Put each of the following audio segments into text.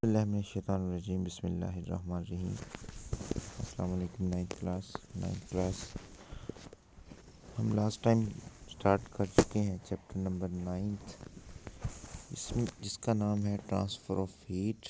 औज़ुबिल्लाहिमिनश्शैतानिर्रजीम बिस्मिल्लाहिर्रहमानिर्रहीम। अस्सलाम वालेकुम। नाइन्थ क्लास हम लास्ट टाइम स्टार्ट कर चुके हैं चैप्टर नंबर 9 जिसका नाम है ट्रांसफ़र ऑफ हीट।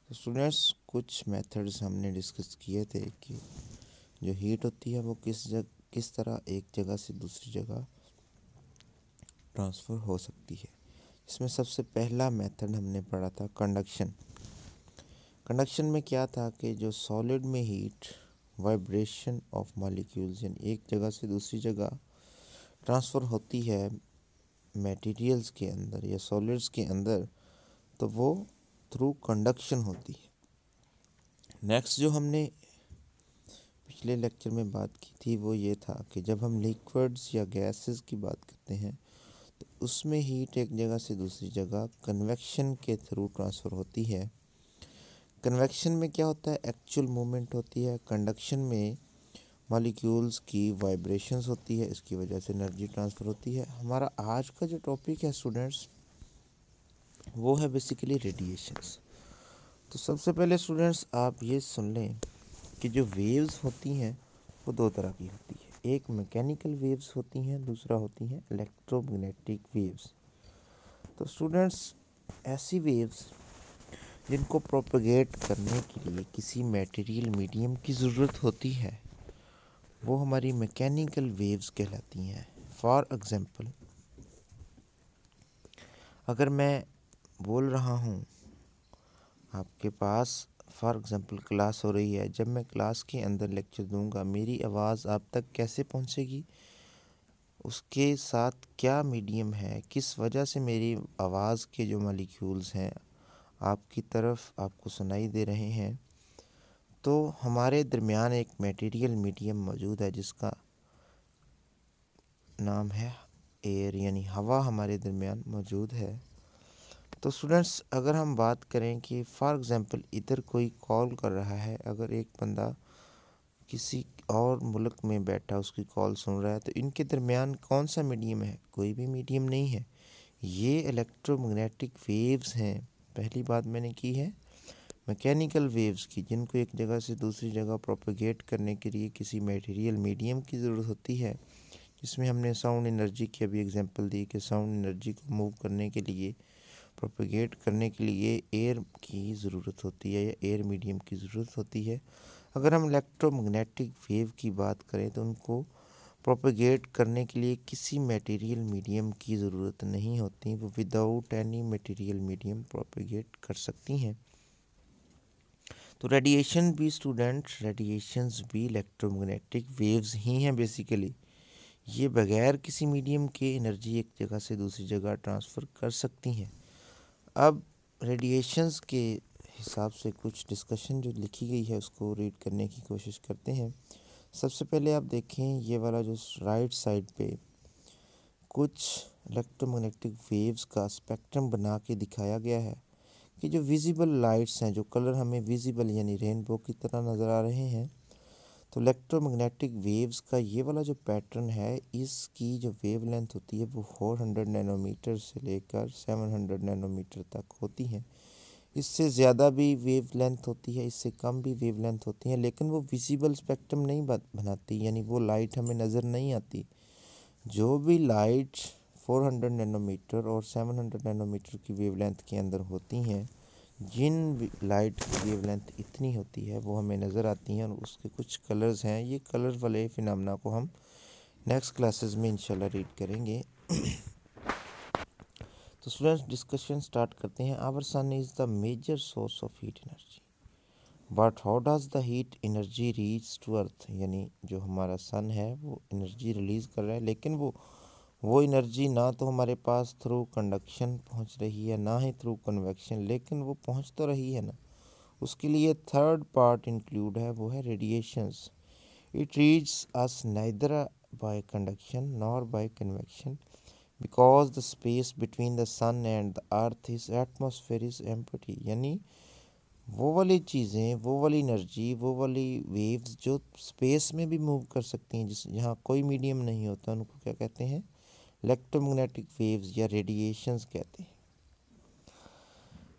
तो स्टूडेंट्स, कुछ मेथड्स हमने डिस्कस किए थे कि जो हीट होती है वो किस तरह एक जगह से दूसरी जगह ट्रांसफ़र हो सकती है। इसमें सबसे पहला मेथड हमने पढ़ा था कंडक्शन। कंडक्शन में क्या था कि जो सॉलिड में हीट वाइब्रेशन ऑफ मॉलिक्यूल्स यानी एक जगह से दूसरी जगह ट्रांसफ़र होती है मटेरियल्स के अंदर या सॉलिड्स के अंदर, तो वो थ्रू कंडक्शन होती है। नेक्स्ट जो हमने पिछले लेक्चर में बात की थी वो ये था कि जब हम लिक्विड्स या गैसेस की बात करते हैं तो उसमें हीट एक जगह से दूसरी जगह कन्वेक्शन के थ्रू ट्रांसफ़र होती है। कन्वेक्शन में क्या होता है, एक्चुअल मूवमेंट होती है। कंडक्शन में मॉलिक्यूल्स की वाइब्रेशंस होती है, इसकी वजह से एनर्जी ट्रांसफ़र होती है। हमारा आज का जो टॉपिक है स्टूडेंट्स वो है बेसिकली रेडिएशंस। तो सबसे पहले स्टूडेंट्स आप ये सुन लें कि जो वेव्स होती हैं वो दो तरह की होती है। एक मैकेनिकल वेव्स होती हैं, दूसरा होती हैं इलेक्ट्रोमैग्नेटिक वेव्स। तो स्टूडेंट्स, ऐसी वेव्स जिनको प्रोपेगेट करने के लिए किसी मटेरियल मीडियम की ज़रूरत होती है वो हमारी मैकेनिकल वेव्स कहलाती हैं। फॉर एग्ज़ाम्पल, अगर मैं बोल रहा हूँ आपके पास, फॉर एग्ज़ाम्पल क्लास हो रही है, जब मैं क्लास के अंदर लेक्चर दूंगा मेरी आवाज़ आप तक कैसे पहुँचेगी, उसके साथ क्या मीडियम है, किस वजह से मेरी आवाज़ के जो मॉलिक्यूल्स हैं आपकी तरफ आपको सुनाई दे रहे हैं। तो हमारे दरमियान एक मटेरियल मीडियम मौजूद है जिसका नाम है एयर, यानी हवा हमारे दरमियान मौजूद है। तो स्टूडेंट्स, अगर हम बात करें कि फॉर एग्ज़ाम्पल इधर कोई कॉल कर रहा है, अगर एक बंदा किसी और मुल्क में बैठा उसकी कॉल सुन रहा है, तो इनके दरमियान कौन सा मीडियम है? कोई भी मीडियम नहीं है, ये इलेक्ट्रोमैग्नेटिक वेव्स हैं। पहली बात मैंने की है मैकेनिकल वेव्स की, जिनको एक जगह से दूसरी जगह प्रोपेगेट करने के लिए किसी मटेरियल मीडियम की ज़रूरत होती है। जिसमें हमने साउंड एनर्जी की अभी एग्जांपल दी कि साउंड एनर्जी को मूव करने के लिए, प्रोपेगेट करने के लिए एयर की ज़रूरत होती है या एयर मीडियम की ज़रूरत होती है। अगर हम इलेक्ट्रोमैग्नेटिक वेव की बात करें तो उनको प्रोपेगेट करने के लिए किसी मटेरियल मीडियम की ज़रूरत नहीं होती, वो without any material medium propagate कर सकती हैं। तो रेडिएशंस भी इलेक्ट्रोमैग्नेटिक वेव्स ही हैं बेसिकली। ये बगैर किसी मीडियम के एनर्जी एक जगह से दूसरी जगह ट्रांसफ़र कर सकती हैं। अब रेडिएशंस के हिसाब से कुछ डिस्कशन जो लिखी गई है उसको रीड करने की कोशिश करते हैं। सबसे पहले आप देखें ये वाला जो राइट साइड पे कुछ इलेक्ट्रोमैग्नेटिक वेव्स का स्पेक्ट्रम बना के दिखाया गया है कि जो विजिबल लाइट्स हैं, जो कलर हमें विजिबल यानी रेनबो की तरह नज़र आ रहे हैं, तो इलेक्ट्रोमैग्नेटिक वेव्स का ये वाला जो पैटर्न है, इसकी जो वेवलेंथ होती है वो 400 नैनोमीटर से लेकर 700 नैनोमीटर तक होती हैं। इससे ज़्यादा भी वेवलेंथ होती है, इससे कम भी वेवलेंथ होती है, लेकिन वो विजिबल स्पेक्ट्रम नहीं बनाती, यानी वो लाइट हमें नज़र नहीं आती। जो भी लाइट 400 नैनोमीटर और 700 नैनोमीटर की वेवलेंथ के अंदर होती हैं, जिन लाइट की वेवलेंथ इतनी होती है वो हमें नज़र आती हैं और उसके कुछ कलर्स हैं। ये कलर वाले फिनोमेना को हम नेक्स्ट क्लासेस में इंशाल्लाह रीड करेंगे। तो स्टूडेंट्स, डिस्कशन स्टार्ट करते हैं। Our sun is the major source of heat energy, but how does the heat energy reach to earth, यानी जो हमारा सन है वो एनर्जी रिलीज़ कर रहा है, लेकिन वो एनर्जी ना तो हमारे पास थ्रू कंडक्शन पहुंच रही है ना ही थ्रू कन्वेक्शन, लेकिन वो पहुंच तो रही है ना। उसके लिए थर्ड पार्ट इंक्लूड है, वो है radiations. It reach us neither by conduction nor by convection because the space between the sun and the earth is atmosphere is empty, यानी वो वाली चीज़ें, वो वाली एनर्जी, वो वाली वेव्स जो स्पेस में भी मूव कर सकती हैं, जिस जहाँ कोई मीडियम नहीं होता, उनको क्या कहते हैं? इलेक्ट्रोमैग्नेटिक वेव्स या रेडिएशंस कहते हैं।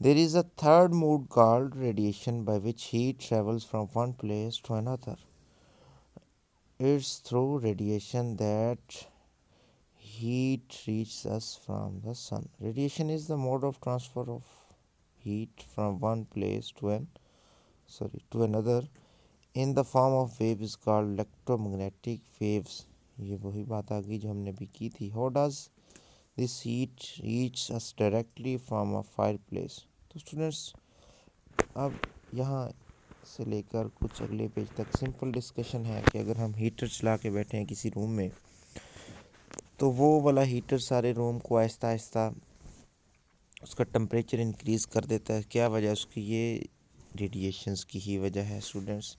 There is a third mode called radiation, by which heat travels from one place to another. It's through radiation that heat reaches us from the sun. Radiation is the mode of transfer of heat from one place to another in the form of waves called electromagnetic waves. ये वही बात आ गई जो हमने भी की थी. How does this heat reach us directly from a fireplace? तो स्टूडेंट्स अब यहाँ से लेकर कुछ अगले पेज तक सिंपल डिस्कशन है कि अगर हम हीटर चला के बैठे हैं किसी रूम में, तो वो वाला हीटर सारे रूम को आहिस्ता आहिस्ता उसका टेम्परेचर इंक्रीज़ कर देता है. क्या वजह उसकी? ये रेडिएशंस की ही वजह है स्टूडेंट्स.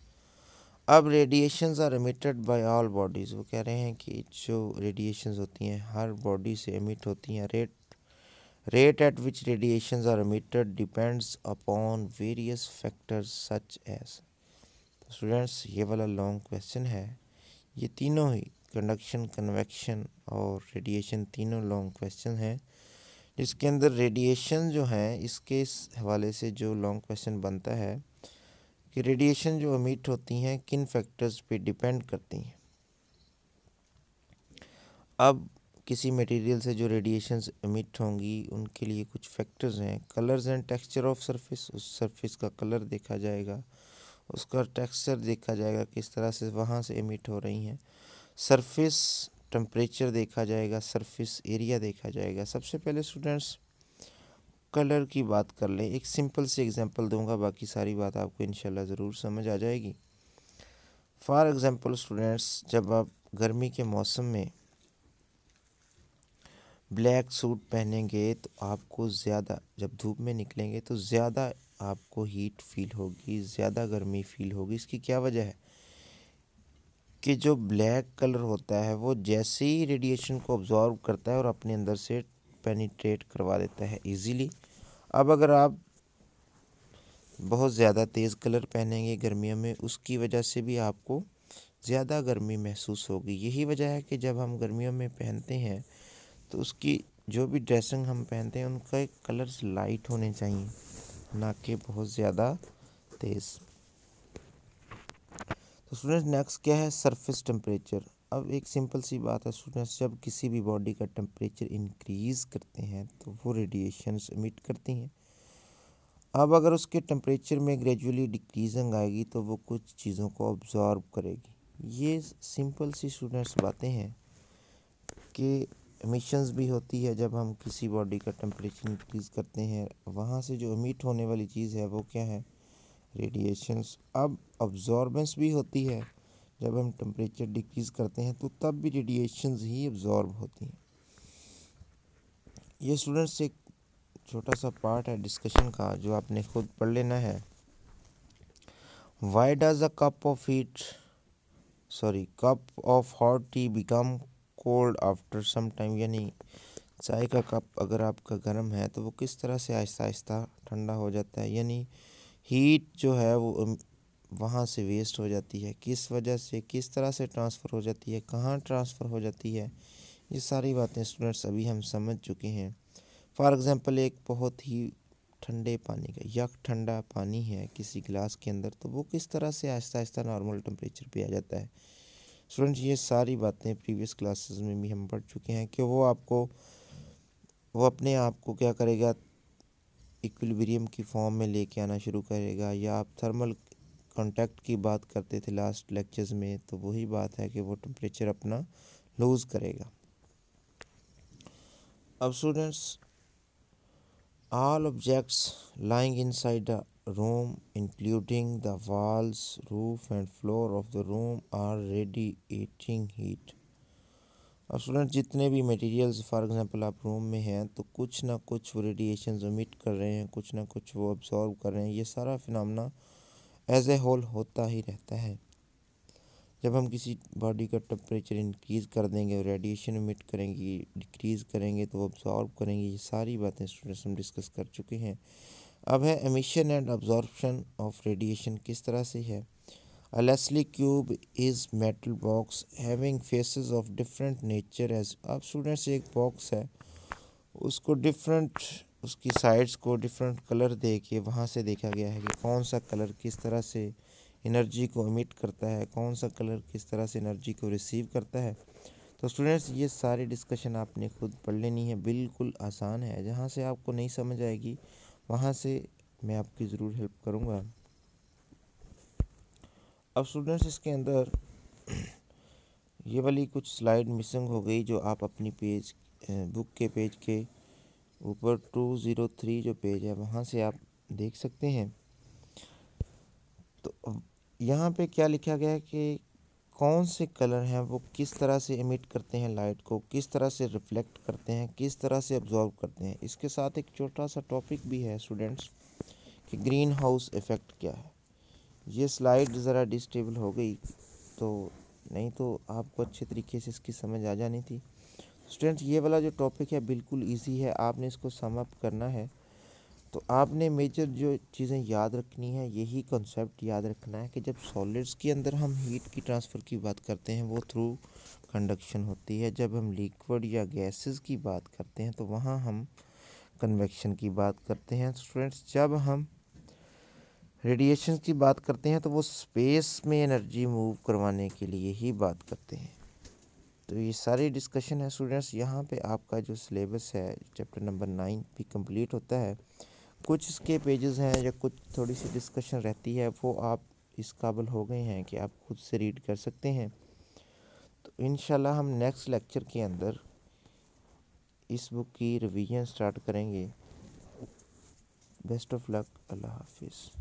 अब radiations are emitted by all bodies. वो कह रहे हैं कि जो रेडिएशंस होती हैं हर बॉडी से एमिट होती हैं. Rate at which radiations are emitted depends upon various factors such as. Students ये वाला लॉन्ग क्वेश्चन है. ये तीनों ही कंडक्शन, कन्वेक्शन और रेडिएशन तीनों लॉन्ग क्वेश्चन हैं, जिसके अंदर रेडिएशन जो है इसके इस हवाले से जो लॉन्ग क्वेश्चन बनता है कि रेडिएशन जो एमिट होती हैं किन फैक्टर्स पे डिपेंड करती हैं. अब किसी मटेरियल से जो रेडिएशंस एमिट होंगी उनके लिए कुछ फैक्टर्स हैं. Colours and texture of surface. उस सरफेस का कलर देखा जाएगा, उसका टेक्सचर देखा जाएगा किस तरह से वहाँ से एमिट हो रही हैं. सरफेस टेम्परेचर देखा जाएगा, सरफेस एरिया देखा जाएगा. सबसे पहले स्टूडेंट्स कलर की बात कर लें. एक सिंपल सी एग्जांपल दूंगा, बाकी सारी बात आपको इंशाल्लाह ज़रूर समझ आ जाएगी. फॉर एग्जांपल स्टूडेंट्स, जब आप गर्मी के मौसम में ब्लैक सूट पहनेंगे तो आपको ज़्यादा, जब धूप में निकलेंगे तो ज़्यादा आपको हीट फील होगी, ज़्यादा गर्मी फील होगी. इसकी क्या वजह है कि जो ब्लैक कलर होता है वो जैसे ही रेडिएशन को ऑब्जॉर्व करता है और अपने अंदर से पेनिट्रेट करवा देता है इजीली. अब अगर आप बहुत ज़्यादा तेज़ कलर पहनेंगे गर्मियों में, उसकी वजह से भी आपको ज़्यादा गर्मी महसूस होगी. यही वजह है कि जब हम गर्मियों में पहनते हैं तो उसकी जो भी ड्रेसिंग हम पहनते हैं उनका कलर्स लाइट होने चाहिए, ना कि बहुत ज़्यादा तेज़. तो स्टूडेंट्स नेक्स्ट क्या है? Surface temperature. अब एक सिंपल सी बात है स्टूडेंट्स, जब किसी भी बॉडी का टेम्परेचर इंक्रीज़ करते हैं तो वो रेडिएशंस एमिट करती हैं. अब अगर उसके टेम्परेचर में ग्रेजुअली डिक्रीजिंग आएगी तो वो कुछ चीज़ों को ऑब्जॉर्व करेगी. ये सिंपल सी स्टूडेंट्स बातें हैं कि एमिशंस भी होती है जब हम किसी बॉडी का टेम्परेचर इंक्रीज़ करते हैं. वहाँ से जो एमिट होने वाली चीज़ है वो क्या है? रेडिएशंस. अब अब्जॉर्बेंस भी होती है, जब हम टेम्परेचर डिक्रीज़ करते हैं तो तब भी रेडिएशंस ही अब्जॉर्ब होती हैं. ये स्टूडेंट्स एक छोटा सा पार्ट है डिस्कशन का जो आपने खुद पढ़ लेना है. Why does a cup of hot tea become cold after some time. यानी चाय का कप अगर आपका गर्म है तो वो किस तरह से आहिस्ता आहिस्ता ठंडा हो जाता है. यानी हीट जो है वो वहाँ से वेस्ट हो जाती है. किस वजह से, किस तरह से ट्रांसफ़र हो जाती है, कहाँ ट्रांसफ़र हो जाती है, ये सारी बातें स्टूडेंट्स अभी हम समझ चुके हैं. फॉर एग्ज़ाम्पल एक बहुत ही ठंडे पानी का, यक ठंडा पानी है किसी गिलास के अंदर, तो वो किस तरह से आहिस्ता आहिस्ता नॉर्मल टेम्परेचर पे आ जाता है. स्टूडेंट्स ये सारी बातें प्रीवियस क्लासेस में भी हम पढ़ चुके हैं कि वो अपने आप को क्या करेगा, इक्विलिब्रियम की फॉर्म में लेके आना शुरू करेगा. या आप थर्मल कांटेक्ट की बात करते थे लास्ट लेक्चर्स में, तो वही बात है कि वो टेम्परेचर अपना लूज़ करेगा. अब students all objects lying inside a room including the walls, roof and floor of the room are radiating heat. अब स्टूडेंट जितने भी मटेरियल्स फॉर एग्जांपल आप रूम में हैं तो कुछ ना कुछ वो रेडिएशन एमिट कर रहे हैं, कुछ ना कुछ वो अब्जॉर्ब कर रहे हैं. ये सारा फिनोमेना एज ए होल होता ही रहता है. जब हम किसी बॉडी का टेम्परेचर इंक्रीज़ कर देंगे, रेडिएशन एमिट करेंगी, डिक्रीज़ करेंगे तो ऑब्जॉर्व करेंगे. ये सारी बातें स्टूडेंट्स हम डिस्कस कर चुके हैं. अब है emission and absorption of radiation किस तरह से है. A Leslie cube is metal box having faces of different nature edge. अब स्टूडेंट्स एक बॉक्स है, उसको डिफरेंट उसकी साइड्स को डिफरेंट कलर दे के वहाँ से देखा गया है कि कौन सा कलर किस तरह से एनर्जी को एमिट करता है, कौन सा कलर किस तरह से एनर्जी को रिसीव करता है। तो स्टूडेंट्स ये सारी डिस्कशन आपने खुद पढ़ लेनी है, बिल्कुल आसान है। जहाँ से आपको नहीं समझ आएगी वहाँ से मैं आपकी ज़रूर हेल्प करूँगा। अब स्टूडेंट्स इसके अंदर ये वाली कुछ स्लाइड मिसिंग हो गई जो आप अपनी पेज बुक के पेज के ऊपर 203 जो पेज है वहाँ से आप देख सकते हैं। तो यहाँ पे क्या लिखा गया है कि कौन से कलर हैं वो किस तरह से एमिट करते हैं लाइट को, किस तरह से रिफ्लेक्ट करते हैं, किस तरह से अब्जॉर्ब करते हैं। इसके साथ एक छोटा सा टॉपिक भी है स्टूडेंट्स कि ग्रीन हाउस इफ़ेक्ट क्या है। ये स्लाइड ज़रा डिस्टेबल हो गई तो नहीं तो आपको अच्छे तरीके से इसकी समझ आ जानी थी। स्टूडेंट्स ये वाला जो टॉपिक है बिल्कुल इजी है, आपने इसको सम अप करना है। तो आपने मेजर जो चीज़ें याद रखनी है, यही कॉन्सेप्ट याद रखना है कि जब सॉलिड्स के अंदर हम हीट की ट्रांसफ़र की बात करते हैं वो थ्रू कंडक्शन होती है। जब हम लिक्विड या गैसेस की बात करते हैं तो वहाँ हम कन्वेक्शन की बात करते हैं। स्टूडेंट्स जब हम रेडिएशन की बात करते हैं तो वो स्पेस में एनर्जी मूव करवाने के लिए ही बात करते हैं। तो ये सारी डिस्कशन है स्टूडेंट्स। यहाँ पे आपका जो सिलेबस है चैप्टर नंबर 9 भी कंप्लीट होता है। कुछ इसके पेजेस हैं या कुछ थोड़ी सी डिस्कशन रहती है वो आप इस काबिल हो गए हैं कि आप खुद से रीड कर सकते हैं। तो इंशाल्लाह हम नेक्स्ट लेक्चर के अंदर इस बुक की रिवीजन स्टार्ट करेंगे। बेस्ट ऑफ लक, अल्लाह हाफिज़।